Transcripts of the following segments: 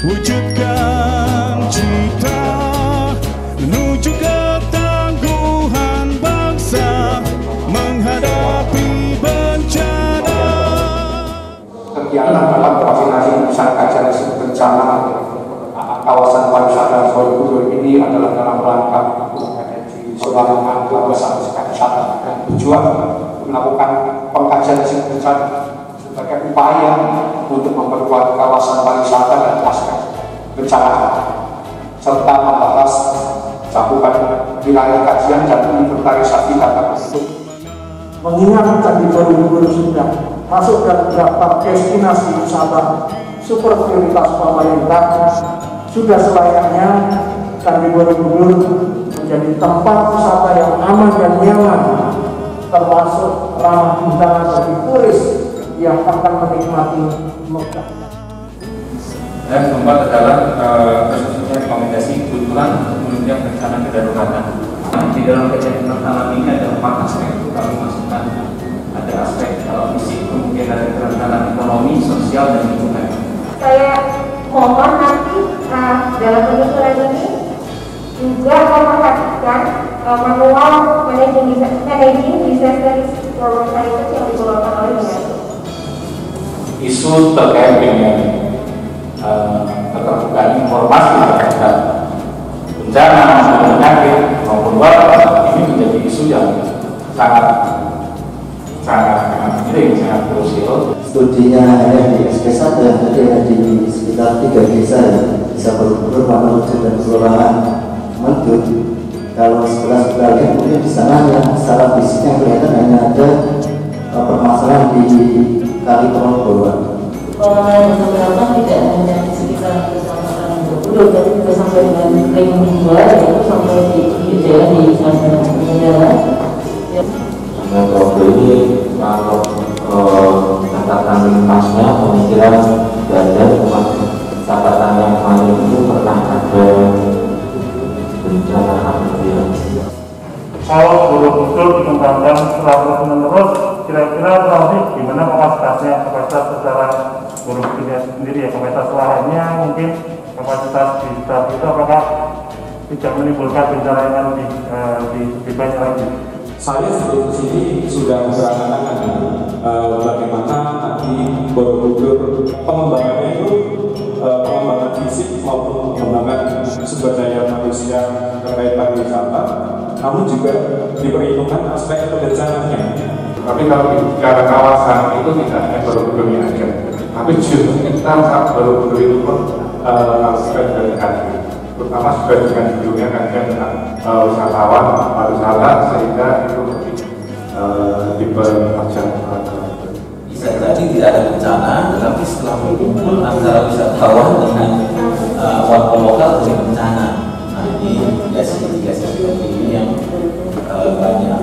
Wujudkan cita menuju ketangguhan bangsa menghadapi bencana. Kegiatan dalam vaksinasi pusat kajian risiko bencana kawasan pariwisata Borobudur ini adalah dalam rangka pengembangan kawasan wisata dan tujuan melakukan pengkajian risiko bencana sebagai upaya untuk memperkuat kawasan pariwisata dan pasca bencana serta membahas cakupan wilayah kajian dan inventarisasi data tersebut. Mengingat Candi Borobudur sudah masuk dalam daftar destinasi wisata super prioritas pemerintah, sudah selayaknya Candi Borobudur menjadi tempat wisata yang aman dan nyaman, termasuk ramah bencana bagi turis yang akan menikmati Mekah. Dan keempat adalah tersusunnya rekomendasi kebetulan untuk menunjang rencana kedaruratan. Di dalam kajian perencanaan ini ada 4 aspek kami masukkan. Ada aspek fisik, kemudian ada perencanaan ekonomi, sosial, dan lingkungan. Saya mohon nanti dalam penyusunan ini juga memperhatikan manual managing disaster risk yang dikeluarkan oleh UNESCO. Isu terkait dengan keterbukaan informasi terhadap bencana maupun penyakit maupun wabah ini menjadi isu yang sangat penting, sangat krusial. Studinya ada di SP1 dan tadi ada di sekitar 3 desa ya, Desa Borobudur, Pamalojo dan Kelurahan Mendut. Kalau sebelah lihat mungkin di sana yang secara fisiknya kelihatan hanya ada permasalahan di Kali Tromboan. Yang beberapa tidak hanya di sekitar Kecamatan Borobudur, tapi juga sampai dengan Ring 2, yaitu sampai di Jaya di Negara. Sampai Borobudur ini kalau catatan lintasnya pemikiran tidak ada, cuma catatan yang paling itu pernah ada bencana alam. Kalau Borobudur dikembangkan terus menerus, kira-kira nanti gimana kapasitasnya, kapasitas secara Borobudur sendiri ya, kapasitas lahannya mungkin kapasitas di sekitar itu apakah tidak menimbulkan bencana yang lebih banyak lagi? Saya sebelum kesini sudah memperhatikan bagaimana tadi Borobudur pengembangannya itu pengembangan fisik maupun pengembangan sumber daya manusia terkait pariwisata, namun juga diperhitungkan aspek kebencananya. Tapi kalau bicara kawasan itu tidak hanya Borobudurnya aja, tapi justru kita saat Borobudur itu pun sudah dikasih, terutama sudah dengan judulnya kajian tentang wisatawan pariwisata, sehingga itu lebih diperhatikan. Bisa jadi tidak ada bencana, tetapi setelah berkumpul antara wisatawan dengan warga lokal terjadi bencana. Nah ini tiga seperti ini yang banyak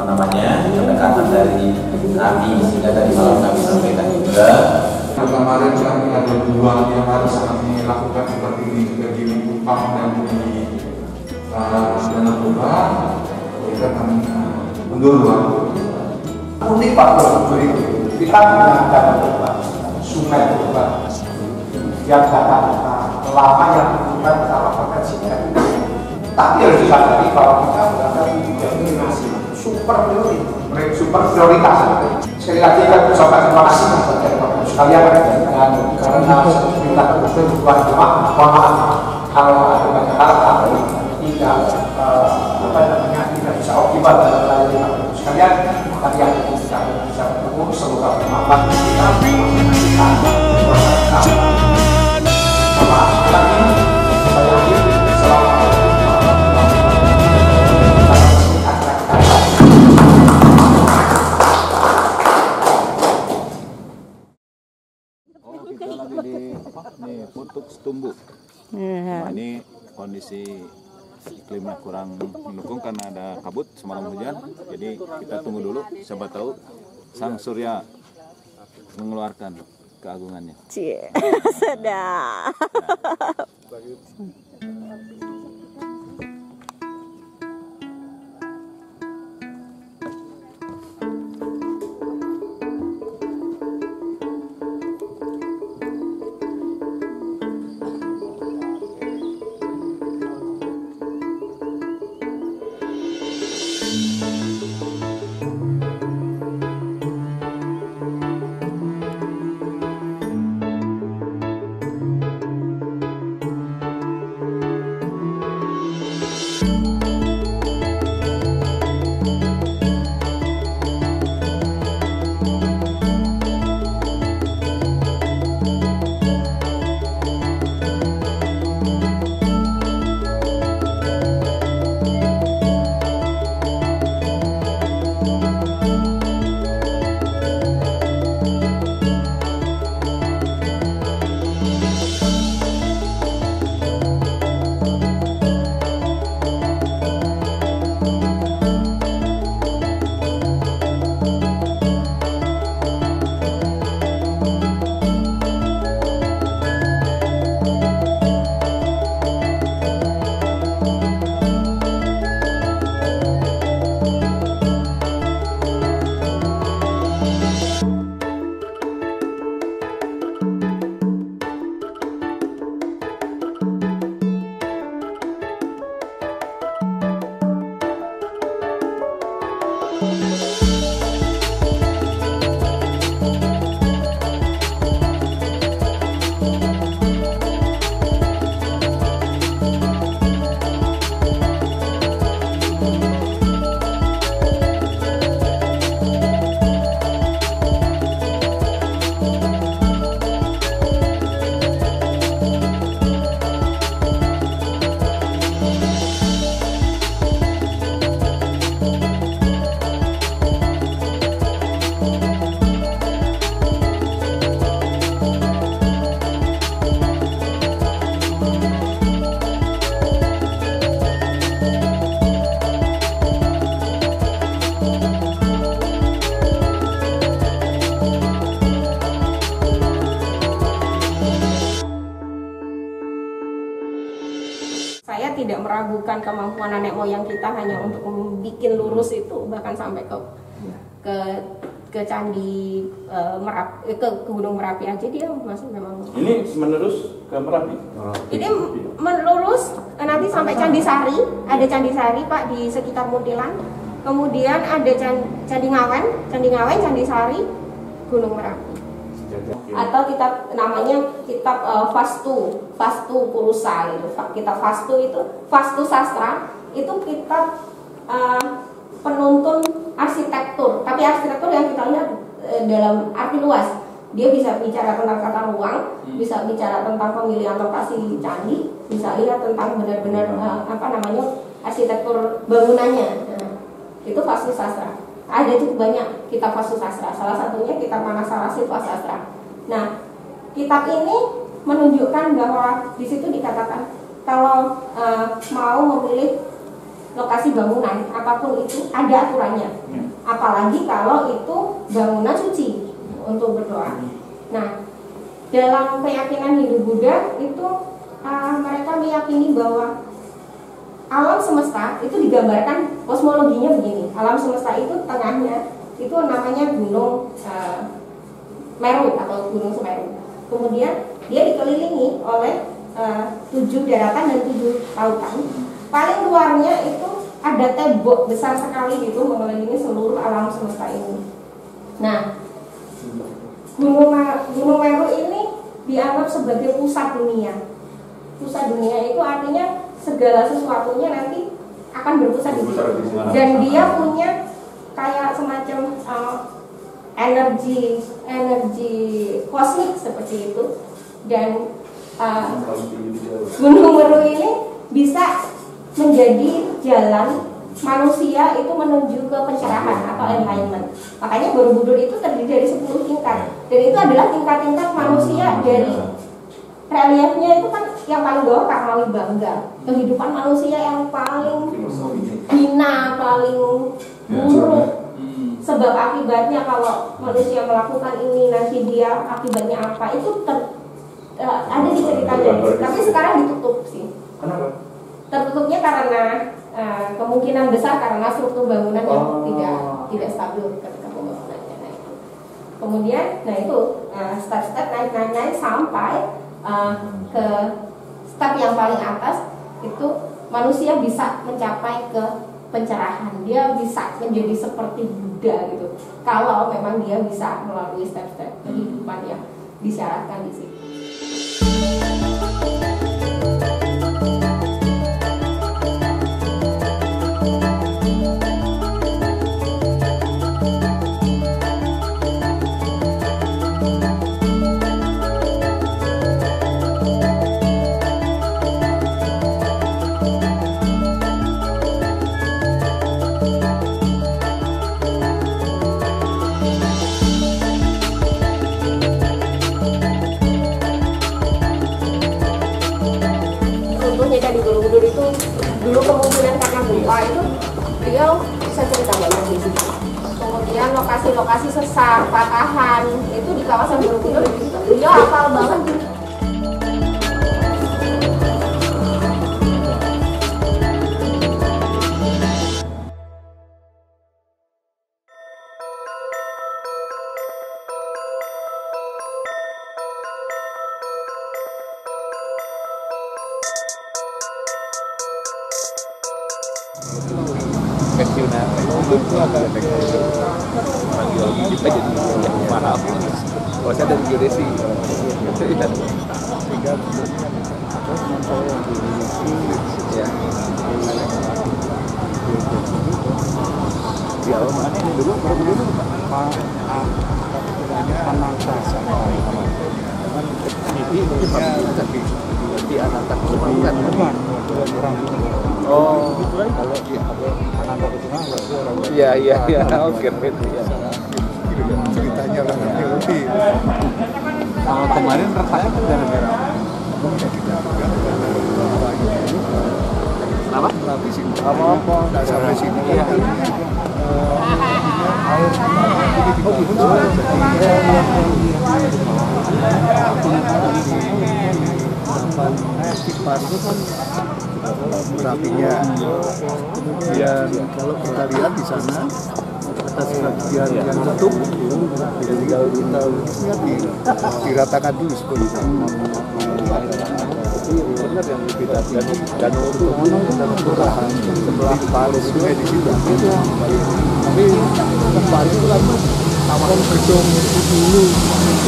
pendekatan dari kami, sehingga tadi malam kami sampaikan juga. Kemarin kami ada 2 yang harus kami lakukan seperti ini juga di Kupang dan di Danau kita kami mundur waktu. Unik Pak Borobudur itu, kita punya danau sungai yang data lama yang kita bersama potensinya. Tapi harus disadari bahwa kita berada di destinasi super prioritas. Sekali lagi kita ucapkan terima kasih kepada Bapak sekalian, dan karena kita betul bukan cuma mohon maaf kalau ada banyak hal tapi tidak tidak bisa optimal dalam melayani Bapak sekalian. Tapi yang kita bisa bertemu semoga bermanfaat kita. Kita lagi di nih Putuk Setumbu. Nah, ini kondisi iklimnya kurang mendukung karena ada kabut semalam hujan. Jadi kita tunggu dulu, siapa tahu sang surya mengeluarkan keagungannya. Cie, sedap. Saya tidak meragukan kemampuan nenek moyang kita hanya untuk membuat lurus itu, bahkan sampai ke candi ke Gunung Merapi aja dia masih memang. Ini menerus ke Merapi. Ini melurus nanti sampai Candi Sari, ada Candi Sari Pak di sekitar Muntilan. Kemudian ada Candi Ngawen, Candi Sari, Gunung Merapi. Atau kitab namanya kitab Vastu Purusa gitu. Kitab Vastu Sastra itu kitab penuntun arsitektur, tapi arsitektur yang kita lihat dalam arti luas. Dia bisa bicara tentang tata ruang, bisa bicara tentang pemilihan lokasi candi, bisa lihat tentang benar-benar arsitektur bangunannya. Itu Vastu Sastra. Ada cukup banyak kitab Vastu Sastra. Salah satunya kitab Manasara Silva Sastra. Nah, kitab ini menunjukkan bahwa di situ dikatakan kalau mau memilih lokasi bangunan apapun itu ada aturannya. Apalagi kalau itu bangunan suci untuk berdoa. Nah, dalam keyakinan Hindu-Buddha itu mereka meyakini bahwa alam semesta itu digambarkan kosmologinya begini. Alam semesta itu tengahnya itu namanya Gunung Meru atau Gunung Semeru. Kemudian dia dikelilingi oleh 7 daratan dan 7 lautan. Paling luarnya itu ada tembok besar sekali gitu mengelilingi seluruh alam semesta ini. Nah, Gunung Meru ini dianggap sebagai pusat dunia. Pusat dunia itu artinya segala sesuatunya nanti akan berpusat di situ. Dan dia punya kayak semacam energi kosmik seperti itu. Dan Gunung Meru ini bisa menjadi jalan manusia itu menuju ke pencerahan atau enlightenment. Makanya Borobudur itu terdiri dari 10 tingkat. Dan itu adalah tingkat-tingkat manusia dari reliefnya itu kan yang paling bawah Karmawi Bangga, kehidupan manusia yang paling hina, paling buruk. Sebab akibatnya kalau manusia melakukan ini nanti dia akibatnya apa itu ada di ceritanya. Tapi sekarang ditutup sih. Kenapa? Tertutupnya karena kemungkinan besar karena struktur bangunan yang tidak stabil ketika pembangunannya. Nah, itu. Kemudian, step-step naik sampai ke step yang paling atas itu manusia bisa mencapai ke pencerahan, dia bisa menjadi seperti Buddha gitu. Kalau memang dia bisa melalui step-step kehidupan yang disyaratkan di situ. Di Borobudur itu dulu kemungkinan karena gempa itu beliau bisa cerita banyak di situ. Kemudian lokasi-lokasi sesar, patahan itu di kawasan Borobudur itu beliau hafal banget. Pensiunan itu ada radiologi kita jadi maaf. Kalau saya dari geodesi, ya mana ini dulu tapi di anak tak bukan. Oh, kalau dia ada anak itu iya, oke, ceritanya orang lebih. Kalau kemarin rasanya kan gara-gara apa? Apa? Nggak sampai sini. Air pas merapinya. Kemudian kalau kita lihat di sana ada sebagian yang tutup, jadi kalau kita lihat diratakan dulu seperti itu. Benar yang kita jadi danau itu kelurahan sebelah paling sungai di situ. Tapi tempat itu kan kawasan gedung dulu,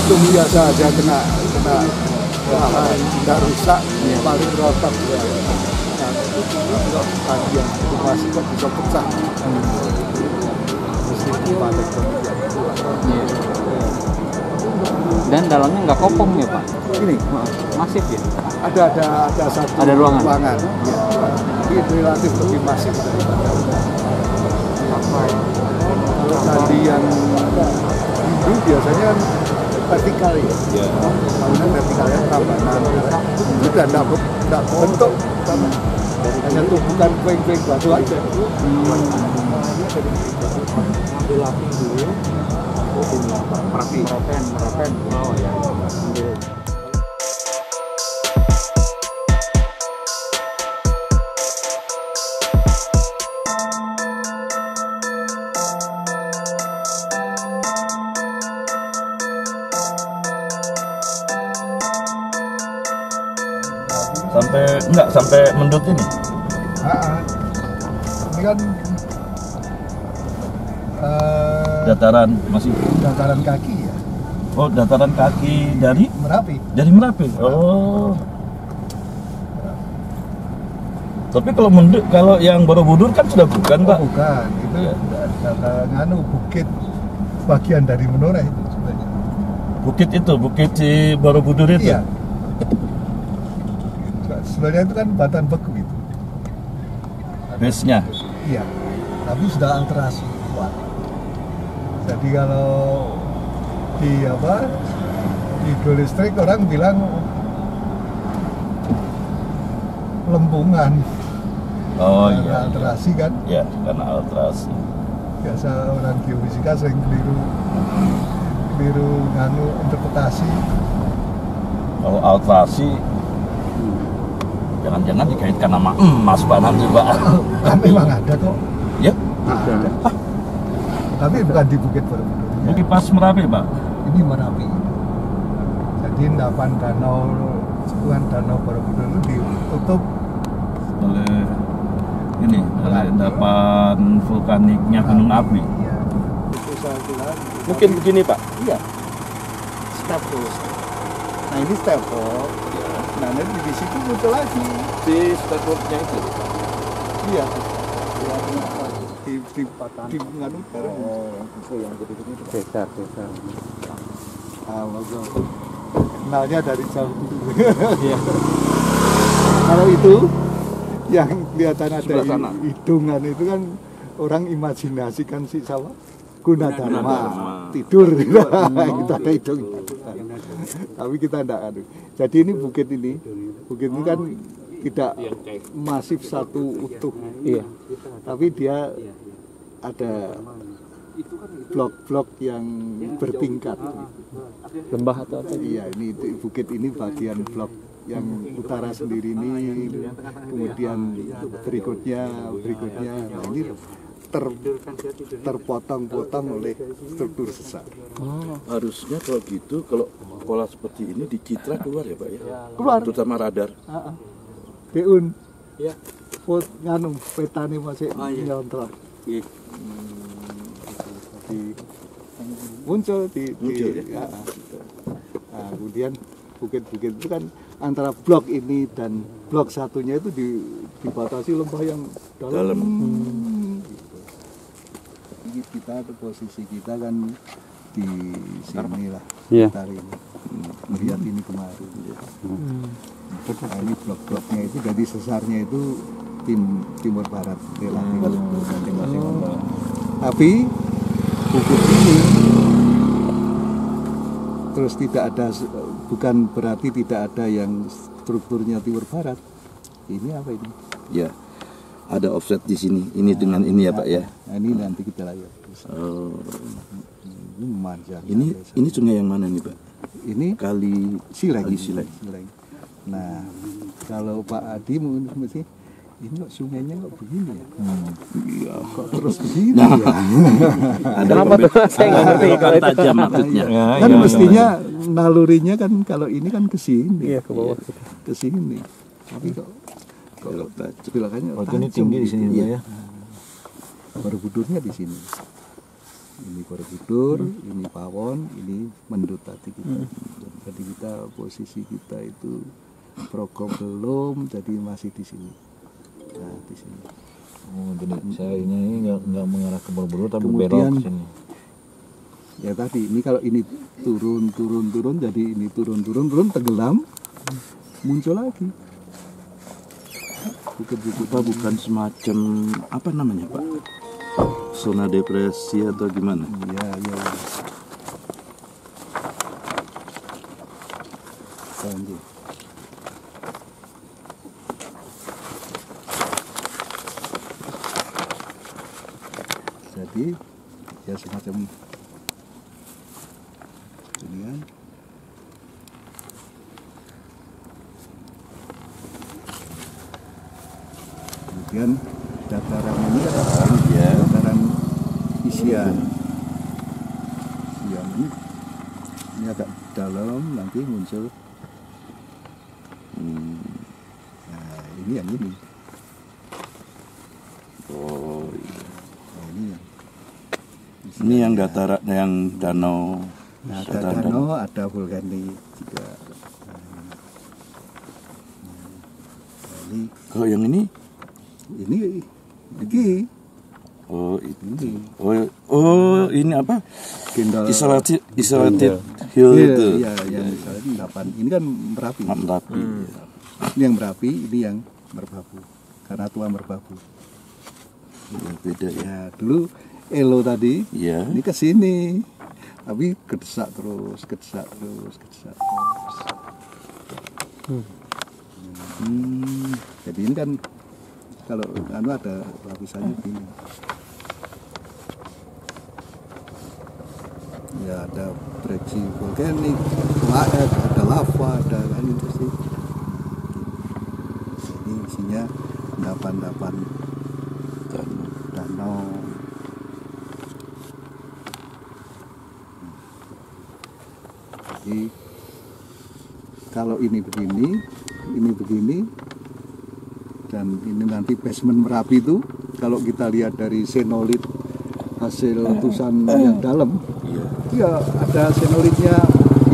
gedung biasa aja kena tidak rusak, paling rotak ya. Nah, itu bagian itu masih kok bisa pecah. Dan dalamnya nggak kopong ya Pak? Ini masif ya? Ada satu ruangan. Ya. Ini relatif lebih masif daripada kalau tadi yang itu biasanya vertikal ya. Bangunan vertikal ya, tambahan. Itu tidak bentuk, hanya tumpukan puing-puing batu aja. Ambil laping dulu. Merapen. Oh ya. Sampai mendut ini. Ini kan dataran masih dataran kaki ya. Oh, dataran kaki dari Merapi. Dari Merapi. Oh. Tapi kalau mendut, kalau yang Borobudur kan sudah bukan, Pak? Bukan, itu bukit bagian dari Menoreh itu sebenarnya. Bukit si Borobudur itu. Iya. Sebenarnya itu kan Batan Beku itu. Base-nya. Iya. Tapi sudah alterasi kuat. Jadi kalau di hidrolistrik orang bilang lempungan. Oh Karena iya. alterasi kan. Ya, karena alterasi. Biasa orang geofisika sering keliru nganu interpretasi. Kalau alterasi jangan-jangan dikaitkan sama emas Pak nanti Pak. Memang ada kok. Ya. Ada. Tapi bukan di Bukit Borobudur. Bukit pas Merapi Pak. Ini Merapi. Jadi endapan danau Borobudur itu ditutup oleh ini, oleh endapan vulkaniknya gunung api. Iya. Itu saya bilang. Mungkin begini Pak. Iya. Step terus. Nah ini step forward. Nah nanti di situ muncul lagi. Si stepnya itu. Iya. Di nganu bareng. Itu yang gede-gede besar. Ah, bagus. Kenalnya dari jauh dulu. Kalau itu yang kelihatan ada hidungan itu kan orang imajinasikan si sawah Gunadarma tidur kita ada hidung. Tapi kita enggak ada. Jadi ini bukit ini kan tidak masif satu utuh. Iya. Tapi dia ada blok-blok yang bertingkat. Lembah atau apa? Iya, ini bukit ini bagian blok yang utara sendiri ini, kemudian berikutnya. Nah, ini terpotong-potong oleh struktur sesar. Harusnya kalau gitu, kalau pola seperti ini dicitra keluar ya Pak ya? Keluar. Terutama radar. Beun. Ya. Nganu petane masih nyontrol. Muncul di ya. Nah, kemudian bukit-bukit itu kan antara blok ini dan blok satunya itu dibatasi lembah yang dalam. Ini kita posisi kita kan di sini lah. Kita ini melihat ini kemarin. Nah, ini blok-bloknya itu jadi sesarnya itu timur barat relatif. Tapi bukit ini terus tidak ada, bukan berarti tidak ada yang strukturnya timur barat. Ini apa ini? Ya, ada offset di sini. Ini dengan ini ya Pak ya. Nah, ini nanti kita lihat. Oh. Ini memanjang. Ini sungai yang mana nih Pak? Ini Kali Sileng. Sileng. Nah, kalau Pak Adi mesti ini kok sungainya kok begini ya? Iya. Kok terus begini ya? Ada apa tuh? Saya nggak ngerti kalau tajam maksudnya. Kan mestinya nalurinya kan kalau ini kan ke sini. Iya, ke bawah. Ke sini. Tapi kok belokannya ini tinggi di sini ya. Borobudurnya di sini. Ini Borobudur, ini Pawon, ini Mendut tadi kita. Jadi kita posisi kita itu program belum, jadi masih di sini. Nah, di sini. Oh, jadi saya ini nggak mengarah ke Borobudur tapi Kemudian, belok ke sini. Ya tadi ini kalau ini turun, jadi ini turun tenggelam, muncul lagi. Bukit-bukit bukan semacam apa namanya Pak? Zona depresi atau gimana? Iya. Lanjut. Jadi ya semacam ini kan. Kemudian dataran ini kan dataran isian ini agak dalam, nanti muncul nah ini yang ini. Oh iya. Nah, ini yang ini yang dataran yang danau. Nah, ada danau, ada vulkanik juga. Ini kalau yang ini oh itu. Oh ini apa? Isolated hill itu. Iya, yang isolated 8. Ini kan Merapi. Merapi. Ini yang Merapi, ini yang Merbabu. Karena tua Merbabu. Ya, beda ya. Ya, dulu Elo tadi, ya. ini ke sini. Tapi kedesak terus. Jadi ini kan kalau ada lapisannya gini. Ya ada breksi volkanik, ada lava, ada kan itu sih. Ini isinya endapan-endapan danau. Jadi kalau ini begini, dan ini nanti basement Merapi itu kalau kita lihat dari senolit hasil letusan yang dalam, ya ada senolitnya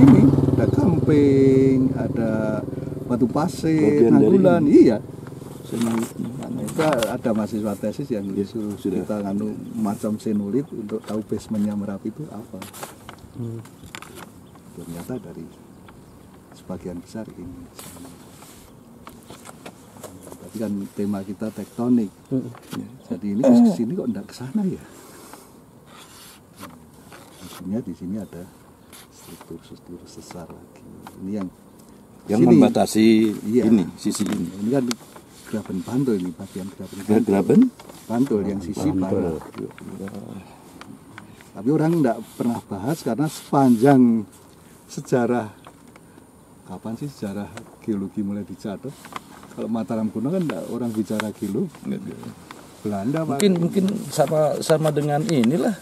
ini, ada kamping, ada batu pasir, nagulan, iya. Kita ada mahasiswa tesis yang disuruh kita nganu macam senolit untuk tahu basementnya Merapi itu apa. Ternyata dari sebagian besar ini. Tapi kan tema kita tektonik. Jadi ini ke sini kok enggak ke sana ya? Maksudnya di sini ada struktur sesar lagi. Ini yang sini, membatasi ini, sisi ini. Ini kan Graben Bantul, ini bagian Graben Bantul yang sisi barat. Tapi orang enggak pernah bahas karena sepanjang sejarah, kapan sih sejarah geologi mulai dicatat? Kalau Mataram kuno kan enggak orang bicara geologi. Belanda mungkin sama dengan inilah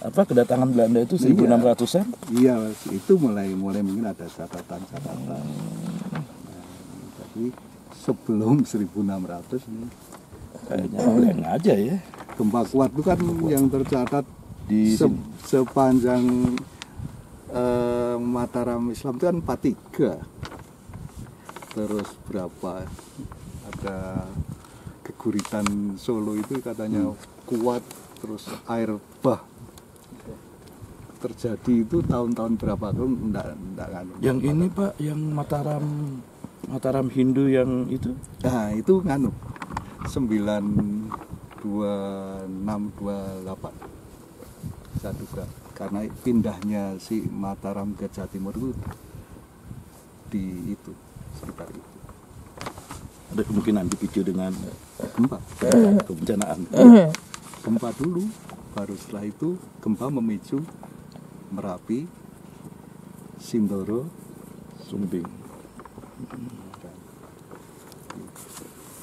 apa kedatangan Belanda itu 1600-an. Iya, itu mulai mungkin ada catatan. Tapi sebelum 1600 ini kayaknya aja ya. Gempa kuat itu kan yang tercatat di sepanjang Mataram Islam itu kan 43. Terus berapa ada keguritan Solo itu katanya kuat, terus air bah terjadi itu tahun-tahun berapa tuh enggak yang ini Pak, yang Mataram Hindu yang itu? Nah, itu nganu 92628 saya duga, karena pindahnya si Mataram ke Jawa Timur itu di itu sekitar itu. Ada kemungkinan dipicu dengan gempa, kebencanaan. Gempa dulu, baru setelah itu gempa memicu Merapi, Sindoro, Sumbing.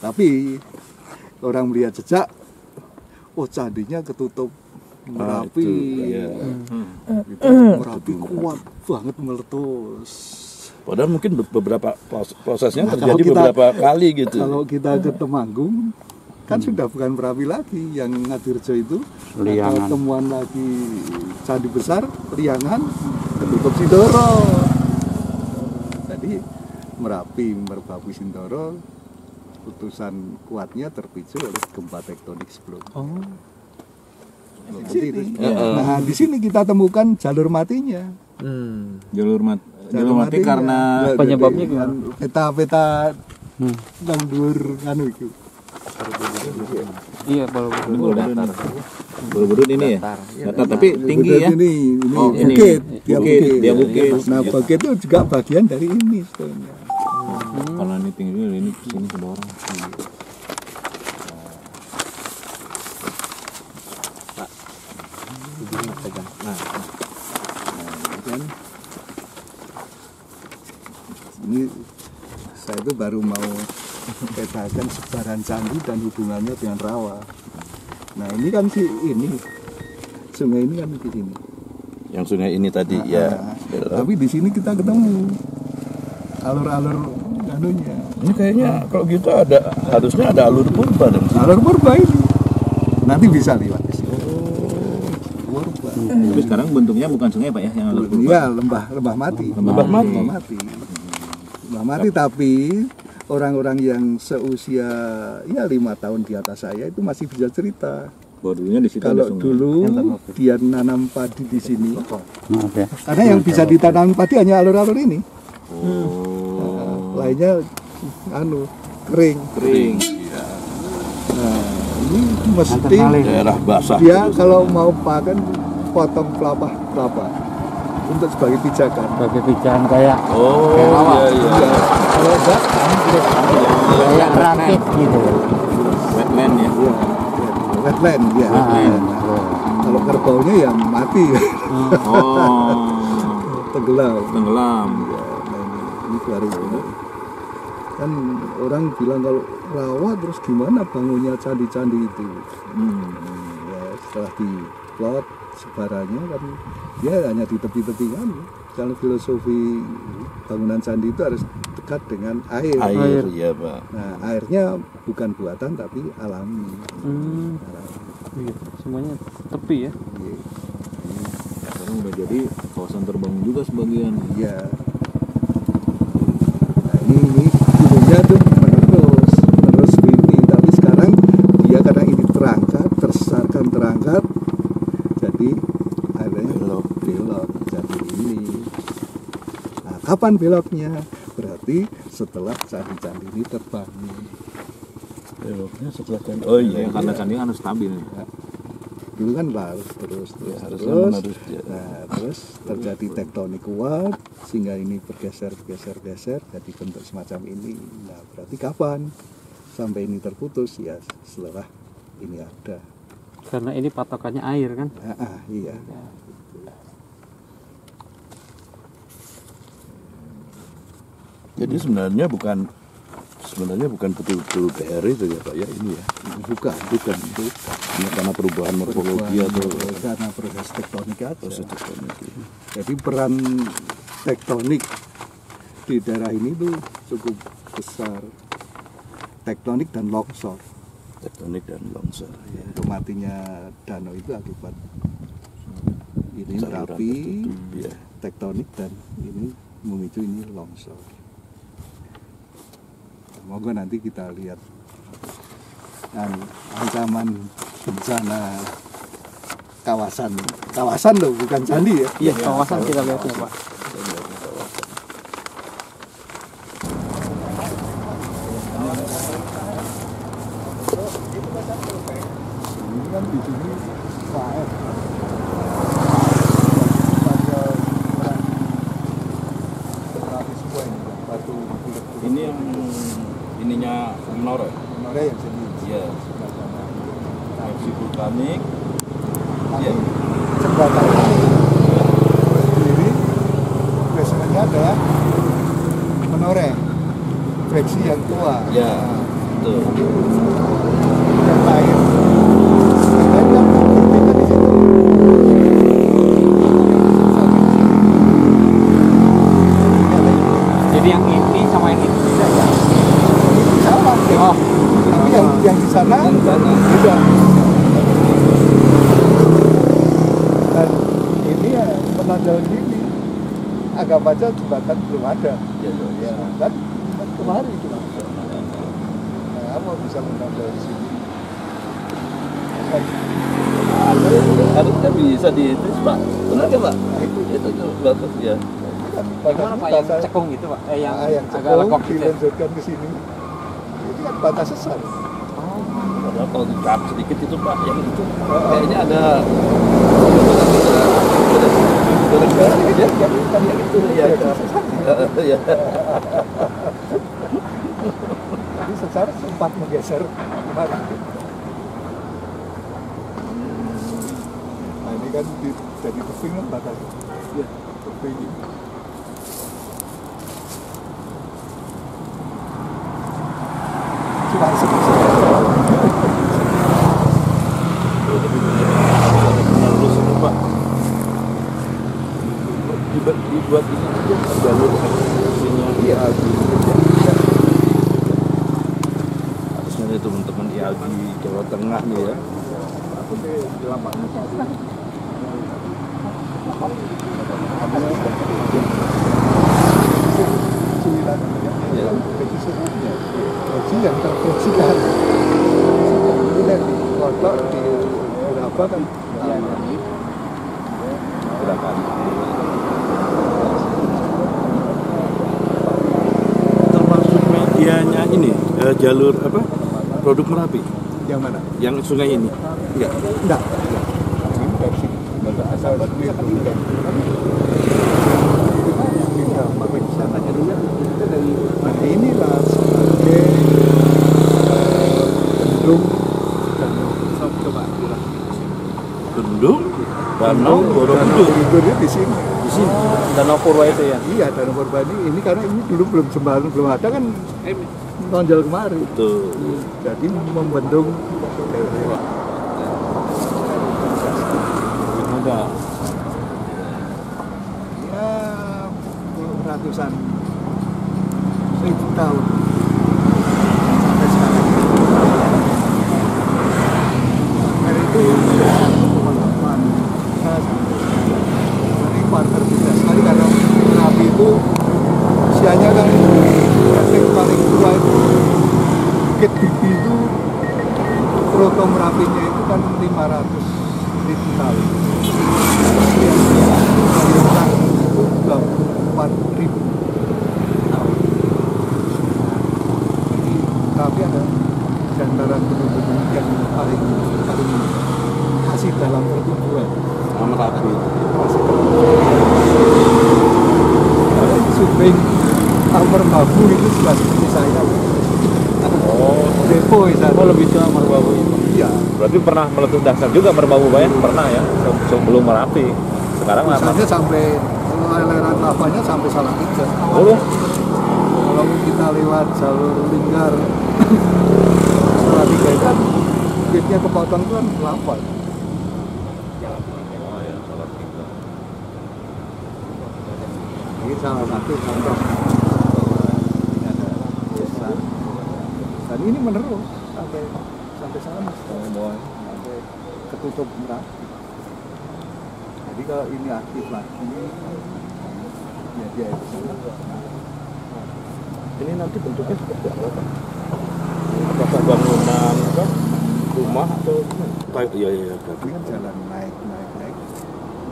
Tapi orang melihat jejak, candinya ketutup Merapi. Merapi kuat banget meletus. Padahal mungkin beberapa prosesnya terjadi beberapa kali gitu. Kalau kita ke Temanggung, kan sudah bukan Merapi lagi, yang Ngadirjo itu ada temuan lagi candi besar, Liangan, ketutup Sindoro. Jadi Merapi, Merbabu, Sindoro, putusan kuatnya terpicu oleh gempa tektonik sebelumnya. Nah, di sini kita temukan jalur matinya. Jalur mati karena penyebabnya gimana? Peta-peta nang dhuwur anu itu. Iya, Borobudur datar. Borobudur ini ya? Datar tapi tinggi ya? Ini bukit. Dia bukit. Nah, bukit itu juga bagian dari ini sebenarnya. Kalau ini tinggi, ini kesini ke bawah. Pak, ini pegang. Nah, kan ini saya itu baru mau petakan sebaran candi dan hubungannya dengan rawa. Nah, ini kan ini sungai ini kan di sini. Yang sungai ini tadi ya. Tapi di sini kita ketemu alur-alur anunya. Ini kayaknya kalau gitu harusnya ada alur purba dan alur purba ini. Nanti bisa lewat di sini. Purba. Tapi sekarang bentuknya bukan sungai Pak ya, yang alur purba. Iya, lembah mati. Lembah mati, tapi orang-orang yang seusia ya 5 tahun di atas saya itu masih bisa cerita. Dulunya di situ. Kalau dulu dia nanam padi di sini, karena yang bisa ditanam padi hanya alur-alur ini. Lainnya kering. Iya. Nah, ini mesti daerah basah. Dia kalau mau pakan potong kelapa. untuk sebagai pijakan. Sebagai pijakan kayak Oh iya. Kalau enggak, kayak rakit gitu. Wetland ya. Iya, wetland ya. Kalau kerbaunya ya mati. Tenggelam. Tenggelam. Ya, ini baru kan orang bilang kalau rawa terus gimana bangunnya candi-candi itu. Ya, setelah diplot sebarannya kan dia hanya di tepi-tepi kan. Kalau filosofi bangunan candi itu harus dekat dengan air. Air, iya Pak. Nah, airnya bukan buatan tapi alami. Iya, semuanya tepi ya. Sekarang udah jadi kawasan terbangun juga sebagian. Iya. Nah, ini dulunya tuh menerus ini, tapi sekarang dia karena ini tersesarkan terangkat, jadi akhirnya belok jadi ini. Nah, kapan beloknya? Berarti setelah candi-candi ini terbangun. Beloknya setelah candi. Oh iya, karena candi kan harus stabil. Ya. Dulu kan terus. Nah, terus terjadi tektonik kuat sehingga ini bergeser jadi bentuk semacam ini. Nah, berarti kapan sampai ini terputus? Ya setelah ini ada. Karena ini patokannya air kan? Iya. Jadi sebenarnya bukan betul-betul PR itu ya Pak ya, ini ya. Bukan. Ini karena perubahan morfologi atau karena proses tektonik aja. proses tektonik. Jadi peran tektonik di daerah ini tuh cukup besar. Tektonik dan longsor. Ya, untuk matinya danau itu akibat ini terapi ya. tektonik dan ini memicu ini longsor. Semoga nanti kita lihat ancaman bencana kawasan loh, bukan candi ya. Iya, kawasan kita lihatnya Pak. Ini kan di sini KF. Ini yang ininya menara yang sini. Iya. Erupsi vulkanik. Iya. Jembatan sendiri basementnya adalah menoreh breksi yang tua. Ya, betul. Yang lain. Dan yang berbeda di situ. Jadi yang ini sama yang itu beda ya? Sama. Oh. Tapi yang di sana beda. Dan ini ya menonjol gini. Anggap aja jembatan belum ada. Ya, kan kemarin itu. Nah, apa bisa menonjol di sini? Harusnya bisa dihitung Pak. Benar kan Pak? Itu bagus ya. Gimana Pak yang cekung gitu Pak? Yang agak cekung lekok gitu. dilanjutkan ke sini. Ini kan batas sesar. Padahal kalau dikat sedikit itu Pak, yang itu kayaknya ada yang itu ya. Jadi sesar sempat menggeser kemana? Nah ini kan jadi tebing kan batas. Ya, tebing ini. Cuma sebesar. Pak. Dibuat ini juga jalur eksekusinya. Iya. Harusnya nih teman-teman IAG Jawa Tengah nih ya. Aku di lapangan. Ya. Gaji yang terproyeksikan. Ini dari kotak di berapa kan? Berapa? Termasuk medianya ini jalur apa? Produk Merapi. Yang mana? Yang sungai ini. Enggak. Ini dari sini. Asal dari Danau Borobudur di sini. Di sini. Danau Purwa itu ya. Iya, Danau Purwa ini karena ini dulu belum jembatan, belum ada kan nonjol kemari. Betul. Jadi membendung Ada. Ya ratusan 1000 tahun sampai sekarang. Dari itu teman-teman ini partner juga sekali karena Nabi itu usianya kan yang paling tua itu Bukit Bibi itu Proto Merapinya itu kan 500.000 tahun. Yang itu 24.000 tahun. Jadi Merapi ada di antara gunung-gunung yang paling masih dalam pertumbuhan. Merapi. Masih Subeng Merbabu itu sudah seperti saya. Oh, Depo itu. Oh, lebih tua Merbabu itu. Iya. Berarti pernah meletus dasar juga Merbabu Pak ya? Pernah ya? Sebelum Merapi. Sekarang misalnya sampai aliran lavanya sampai Salatiga. Oh. Kalau kita lewat jalur Linggar Salatiga itu kan bukitnya kepotong itu kan lava. Ini salah satu contoh ini ada desa dan ini menerus sampai sana sampai ketutup Merapi. Jadi kalau ini aktif lagi ya dia itu sana. Ini nanti bentuknya seperti apa Pak? Apakah bangunan apa? Rumah atau Iya. Tapi kan jalan naik.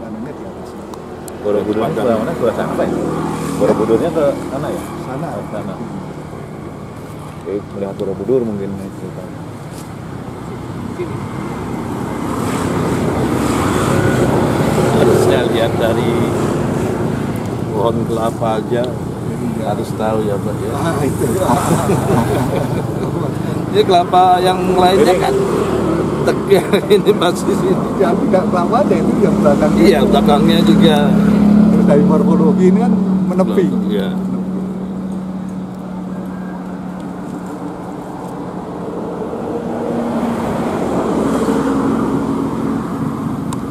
Dananya di atas. Borobudurnya ke mana? Ke sampai. Borobudurnya ke sana ya? Sana. Oh, sana. Oke, melihat Borobudur mungkin itu. Harusnya lihat dari pohon kelapa aja harus tahu ya Pak ya. Itu. Ini kelapa yang lainnya kan tegak, ini masih sini. Ya tidak kelapa aja itu yang belakangnya. Iya, belakangnya juga. Terus dari morfologi ini kan menepi. Iya.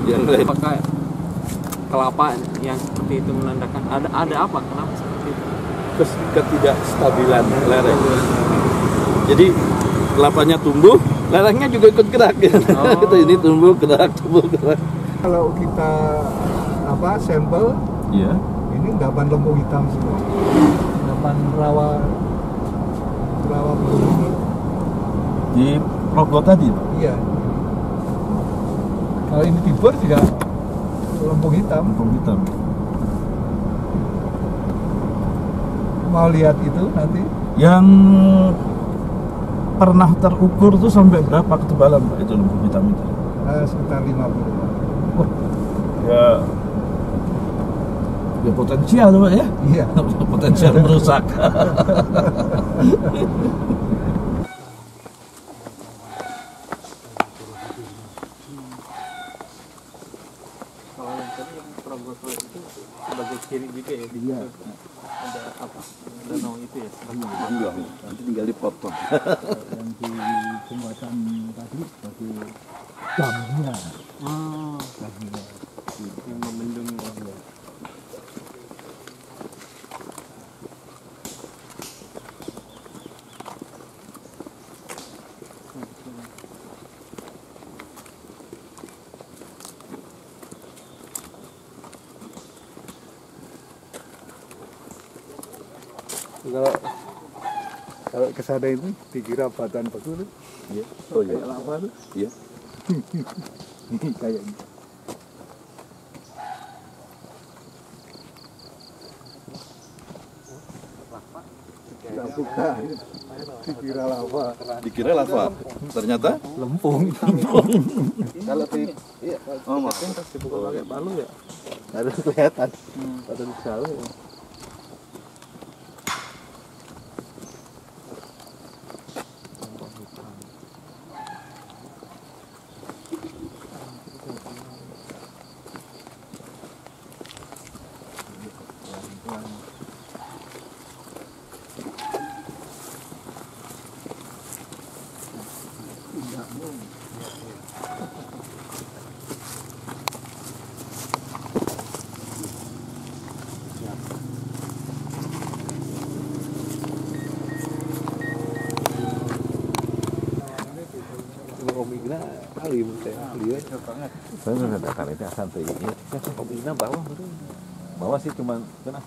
Yang lain. Apakah kelapa yang seperti itu menandakan ada apa? Kenapa seperti itu? Ketidakstabilan lereng. Jadi kelapanya tumbuh, lerengnya juga ikut gerak. Oh. Ini tumbuh gerak. Kalau kita sampel, iya. Ini endapan lembu hitam semua. Endapan rawa belum ini. Di Rogo tadi, Pak? Iya. Kalau ini tibur juga lempung hitam. Mau lihat itu nanti? Yang pernah terukur tuh sampai berapa ketebalan Pak itu lempung hitam itu? Sekitar 50. Oh, ya potensial tuh Pak ya? Iya. Potensial merusak. Kalau yang tadi yang Progoto itu sebagai ciri juga ya? Iya. Ada apa? Danau itu ya? Enggak, nanti tinggal dipotong. Yang di jembatan tadi sebagai damnya. Oh, yang membendung ya. Kalau kesana itu dikira batan betul. Iya. Oh iya. Kayak lava tuh. Iya. Ini kayaknya. Tidak bukan. Dikira lava. Dikira lava. Ternyata Lempung. Kalau iya. Oh, Mungkin pas dibuka pakai palu ya? Ada kelihatan. Ada di sana. ahli, saya ahli ya. Saya nggak ada kali itu santai. Ya, kita kopinya bawah betul. Bawah sih cuma kena.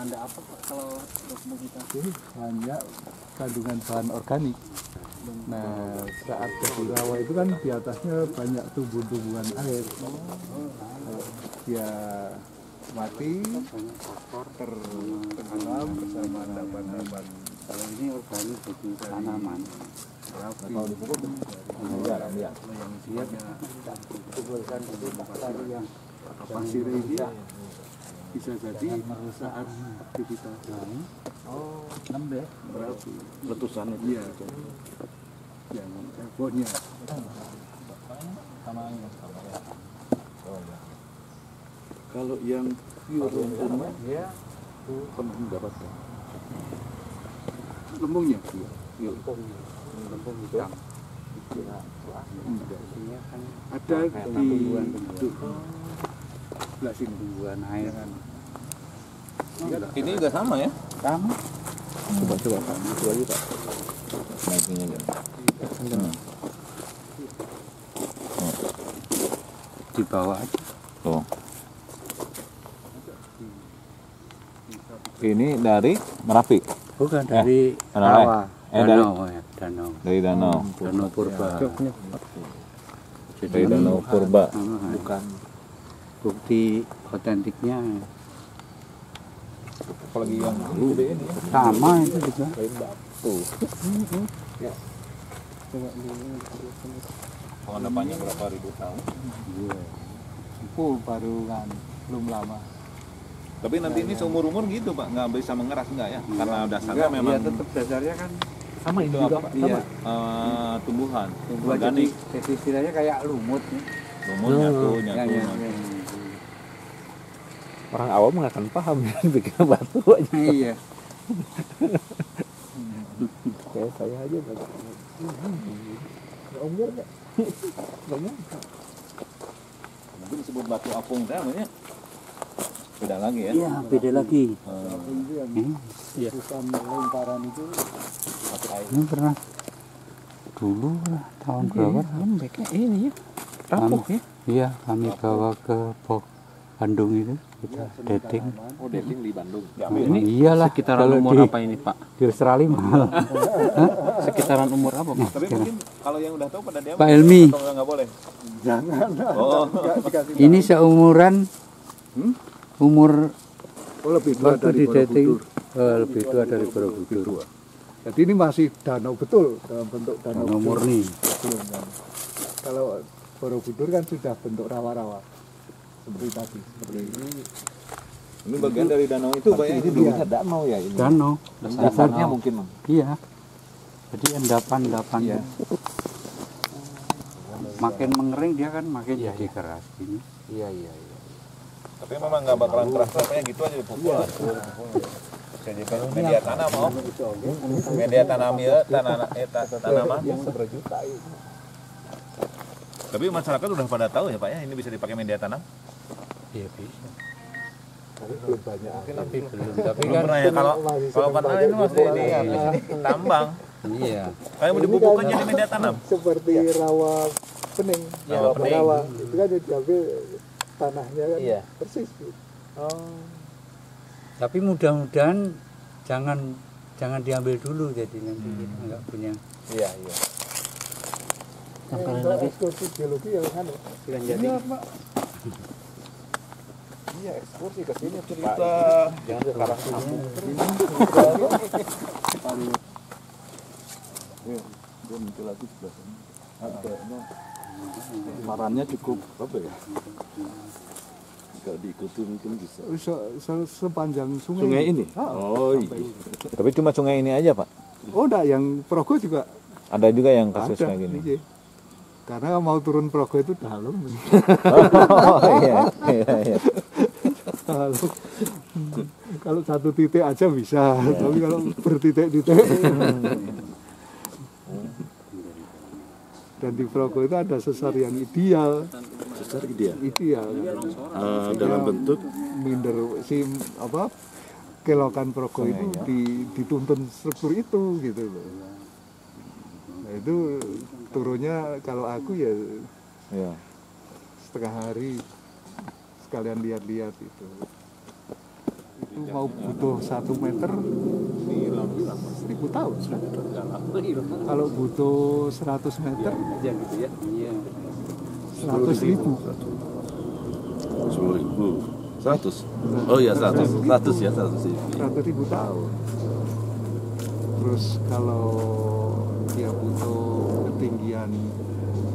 Anda apa Pak kalau komoditas ini banyak kandungan bahan organik. Nah saat jadi rawa itu kan di atasnya banyak tumbuh-tumbuhan air. Dia mati tertenggelam bersama endapan-endapan. Kalau ini organik bagi tanaman. Kalau dipupuk yang dia kumpulkan dari yang pasir ini bisa jadi saat aktivitas nambah berarti letusan itu ya yang karbonnya sama kalau yang pure lumpur ya pernah mendapatkan lembungnya lembung hitam ada di belah sini tumbuhan air kan. Ini juga sama ya? Sama. Coba Pak, itu aja Pak. Naiknya aja. Di bawah aja. Tuh. Ini dari Merapi? Bukan, dari Rawa. Danau. Danau. Dari Danau. Danau Purba. Dari Danau Purba. Bukan. Bukti otentiknya apalagi yang gede ini sama itu juga batu ya. Pengendapannya berapa ribu tahun? Itu baru kan belum lama. Tapi nanti ini seumur-umur gitu Pak, nggak bisa mengeras enggak ya? Karena dasarnya memang ya tetap dasarnya kan sama itu juga apa? iya. Tumbuhan organik. Jadi istilahnya kayak lumut nih. Lumut nyatu. Orang awam nggak akan paham bikin batu aja. Iya. Kayak saya aja nggak umur nggak banyak. Mungkin disebut batu apung teh namanya. Beda lagi ya? Iya, beda lagi. Iya. Bukan lemparan itu. Ini pernah dulu lah tahun berapa? Lembeknya ini ya. Rapuh ya. Iya, kami bawa ke Bandung itu kita dating. Oh, dating di Bandung. Ya, iyalah. Sekitaran umur apa ini Pak? Di Australia mahal. Sekitaran umur apa Pak? Tapi mungkin kalau yang udah tahu pada dia Pak Elmi. Nggak boleh. Jangan. Oh. Ini seumuran umur lebih tua dari dating lebih tua dari Borobudur. Jadi ini masih danau betul dalam bentuk danau murni. Kalau Borobudur kan sudah bentuk rawa-rawa. Seperti tadi, seperti ini. Ini bagian dari danau itu Pak ya? Ini dulunya danau ya ini. Danau. Dasarnya mungkin. Iya. Jadi endapan-endapan. Iya. Makin mengering dia kan makin jadi keras ini. Iya. Tapi memang nggak bakalan keras kayak gitu aja dipukul. Jadi media tanam mau. Media tanam ya, tanaman. Seberapa juta itu. Tapi masyarakat udah pada tahu ya Pak ya, ini bisa dipakai media tanam? Iya bisa. Tapi belum banyak. Tapi belum. Tapi belum pernah ya kalau padahal ini masih ditambang. Iya. Kayak mau dipupukkan jadi media tanam. Seperti rawa pening. Rawa pening. Rawa itu kan diambil tanahnya kan persis. Tapi mudah-mudahan jangan diambil dulu, jadi nanti kita nggak punya. Iya. Kalau ekskursi geologi ya kan. Iya, Pak. Iya, ekskursi ke sini cerita. Jangan sekarang kamu. Dia muncul lagi sebelah sini. Kayaknya marannya cukup apa ya? Kalau diikuti mungkin bisa. Sepanjang sungai. Sungai ini? Oh iya. Tapi cuma sungai ini aja, Pak? Oh enggak, yang Progo juga. Ada juga yang kasus ada, kayak gini? Iya. Karena mau turun Progo itu dalam. Iya. Kalau satu titik aja bisa, tapi kalau bertitik-titik. Dan di Progo itu ada sesar yang ideal. Sesar ideal? Ideal. Dalam bentuk? Minder, kelokan Progo itu dituntun struktur itu gitu loh. Nah itu turunnya kalau aku ya setengah hari sekalian lihat-lihat itu mau butuh 1 meter 1000 tahun. Kalau butuh 100 meter 100.000. 10.000. 100. Oh iya 100 ya 100.000 tahun. Terus kalau dia butuh ketinggian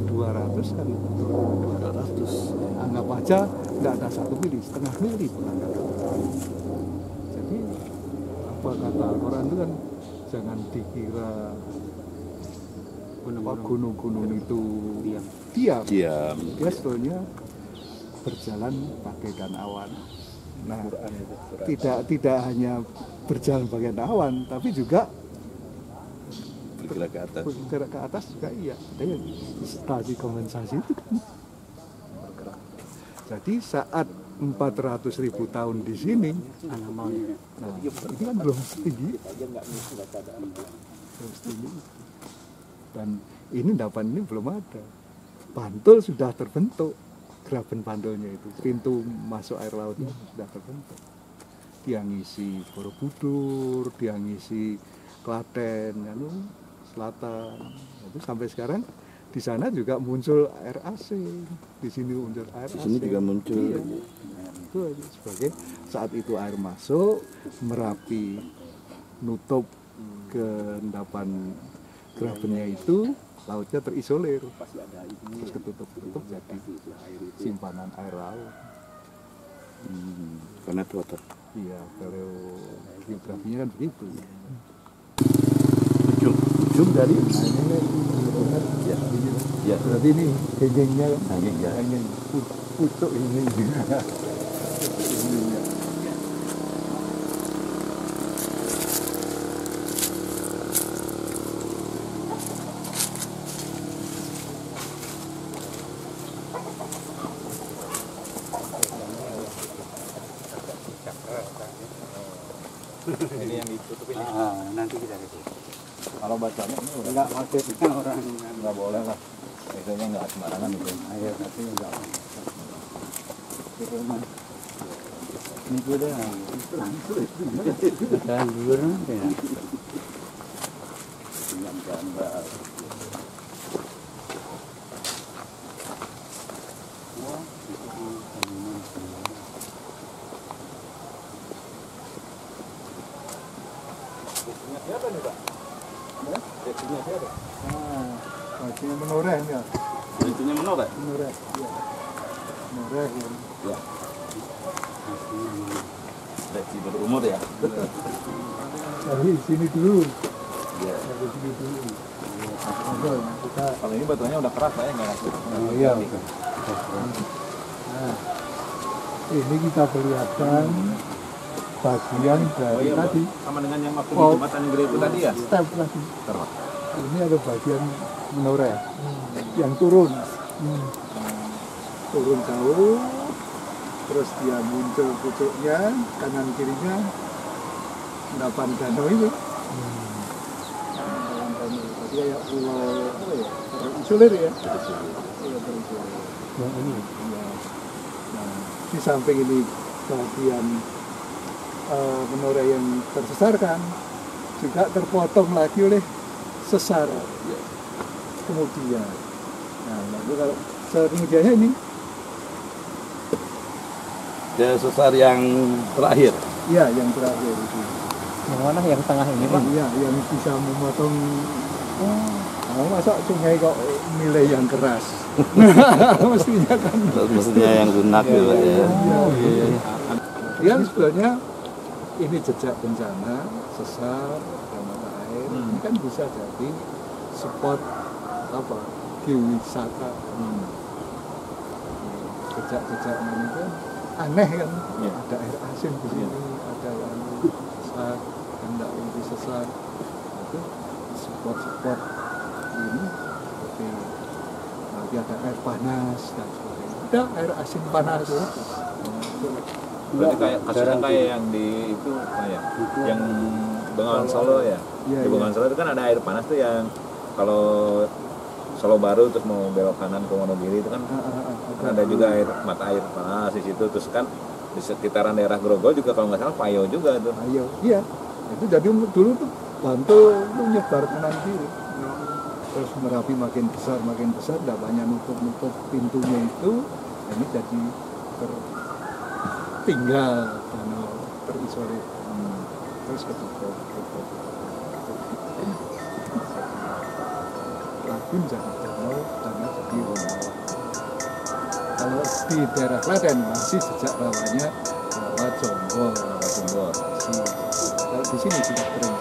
200 kan 200. Anggap aja nggak ada 1 mili, setengah mili pun ada. Jadi apa kata Al-Quran itu kan jangan dikira gunung-gunung itu diam. Dia sebetulnya berjalan bagaikan awan. Nah, tidak hanya berjalan bagaikan awan, tapi juga bergerak ke atas. Bergerak ke atas juga iya. Ada yang stasi kondensasi itu kan bergerak. Jadi saat 400.000 tahun di sini, nah ini kan belum setinggi. Dan ini endapan ini belum ada. Bantul sudah terbentuk, graben Bantulnya itu, pintu masuk air lautnya sudah terbentuk. Dia ngisi Borobudur, dia ngisi Klaten, Selatan. Itu sampai sekarang di sana juga muncul air asing. Di sini muncul air asing. Di sini juga muncul. Iya. Itu sebagai saat itu air masuk, Merapi nutup ke endapan grabennya itu, lautnya terisolir, terus ketutup jadi simpanan air laut. Karena water. Iya, kalau geografinya kan begitu. Ujung dari ya. Berarti ini gengengnya gengeng pucuk ini. Ini yang ditutup ini. Nanti kita lihat. Kalau bacanya ini udah enggak maksudnya orang enggak boleh lah. Biasanya enggak sembarangan itu. Ayo tapi enggak. Ini udah langsung. Dan dulu ya. Gambar. Siapa nih Pak? Deksinya siapa? Deksinya menoreh ya. Deksinya menoreh? Menoreh, iya. Menoreh ya. Deksi berumur ya? Dari sini dulu. Iya. Dari sini dulu. Kalau ini batuannya udah keras saya nggak ngasih. Oh iya. Nah, ini kita perlihatkan bagian dari tadi sama dengan yang waktu di jembatan yang gede itu tadi ya? Step tadi. Ini ada bagian menoreh yang turun. Turun jauh, terus dia muncul pucuknya, kanan kirinya endapan danau ini. Jadi kayak pulau apa ya? Terisolir ya? Terisolir. Yang ini. Nah, di samping ini bagian menoreh yang tersesarkan juga terpotong lagi oleh sesar kemudian. Nah, lalu kalau kemudiannya ini ya sesar yang terakhir. Iya, yang terakhir itu. Yang mana yang tengah ini, Pak? Iya, yang bisa memotong. Masa sungai kok milih yang keras? Mestinya kan. Mestinya yang lunak gitu ya. Iya, sebenarnya ini jejak bencana, sesar, dan mata air. Ini kan bisa jadi spot apa? Geowisata. Jejak-jejaknya ini kan aneh kan? Ada air asin di sini, ada yang sesar, hendak itu sesar. Itu spot-spot ini seperti nanti ada air panas dan sebagainya. Ada air asin panas. Berarti kayak kasusnya kayak yang di itu yang Bengawan Solo ya. Di Bengawan Solo itu kan ada air panas tuh yang kalau Solo Baru terus mau belok kanan ke Wonogiri itu kan ada juga mata air panas di situ, terus kan di sekitaran daerah Grogol juga kalau nggak salah Payo juga tuh. Payo, iya. Itu jadi dulu tuh Bantul itu nyebar kanan kiri. Terus Merapi makin besar, nggak banyak nutup pintunya itu, ini jadi tertinggal danau terisolir. Terus ketutup. Labun jadi danau jadi Wonoalam. Kalau di daerah Klaten masih sejak rawanya Rawa Jonggol. Kalau di sini sudah kering.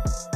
Bye.